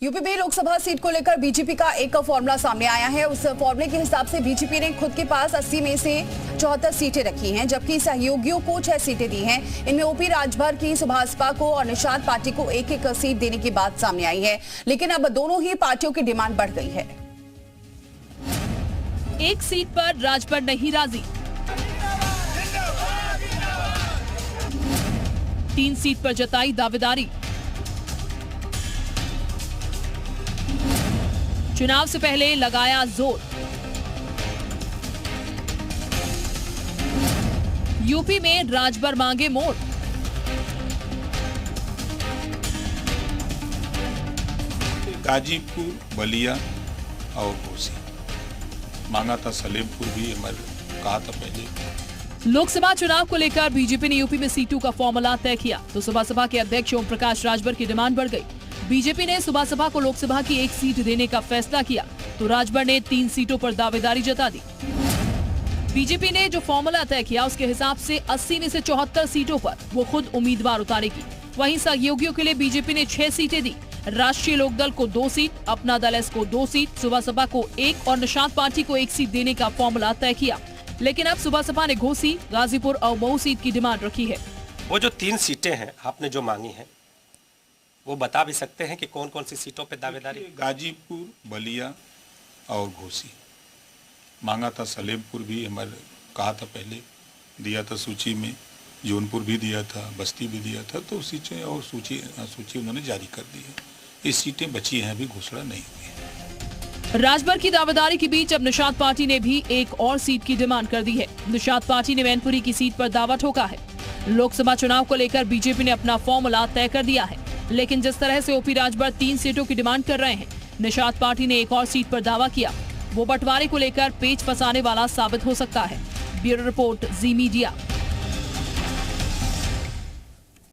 UP में Lok Sabha seat को लेकर बीजेपी का एक फॉर्मूला सामने आया है। उस फॉर्मूले के हिसाब से बीजेपी ने खुद के पास 80 में से 74 सीटें रखी हैं, जबकि सहयोगियों को 6 सीटें दी हैं। इनमें ओपी राजभर की सुभाषपा को और निषाद पार्टी को एक एक सीट देने की बात सामने आई है, लेकिन अब दोनों ही पार्टियों की डिमांड बढ़ गई है। एक सीट पर राजभर नहीं राजी, 3 सीट पर जताई दावेदारी। चुनाव से पहले लगाया जोर, यूपी में राजभर मांगे मोड़। गाजीपुर, बलिया और घोसी मांगा था, सलेमपुर भी हमारे कहा था पहले। लोकसभा चुनाव को लेकर बीजेपी ने यूपी में सीटों का फॉर्मूला तय किया तो सुभासपा के अध्यक्ष ओम प्रकाश राजभर की डिमांड बढ़ गई। बीजेपी ने सुभासपा को लोकसभा की 1 सीट देने का फैसला किया तो राजभर ने 3 सीटों पर दावेदारी जता दी। बीजेपी ने जो फॉर्मूला तय किया उसके हिसाब से 80 में से 74 सीटों पर वो खुद उम्मीदवार उतारेगी। वहीं सहयोगियों के लिए बीजेपी ने 6 सीटें दी। राष्ट्रीय लोकदल को 2 सीट, अपना दल एस को 2 सीट, सुभासपा को 1 और निषाद पार्टी को 1 सीट देने का फॉर्मूला तय किया। लेकिन अब सुभासपा ने घोसी, गाजीपुर और मऊ सीट की डिमांड रखी है। वो जो 3 सीटें हैं आपने जो मांगी हैं, वो बता भी सकते हैं कि कौन कौन सी सीटों पे दावेदारी? गाजीपुर, बलिया और घोसी मांगा था, सलेमपुर भी हमारे कहा था पहले, दिया था सूची में, जौनपुर भी दिया था, बस्ती भी दिया था, तो सीटें और सूची उन्होंने जारी कर दी है। ये सीटें बची हैं, अभी घोषणा नहीं हुई है। राजभर की दावेदारी के बीच अब निषाद पार्टी ने भी एक और सीट की डिमांड कर दी है। निषाद पार्टी ने मैनपुरी की सीट पर दावा ठोका है। लोकसभा चुनाव को लेकर बीजेपी ने अपना फॉर्मूला तय कर दिया है, लेकिन जिस तरह से ओपी राजभर 3 सीटों की डिमांड कर रहे हैं, निषाद पार्टी ने एक और सीट पर दावा किया। वो बंटवारे को लेकर पेच फंसाने वाला साबित हो सकता है। ब्यूरो रिपोर्ट, जी मीडिया।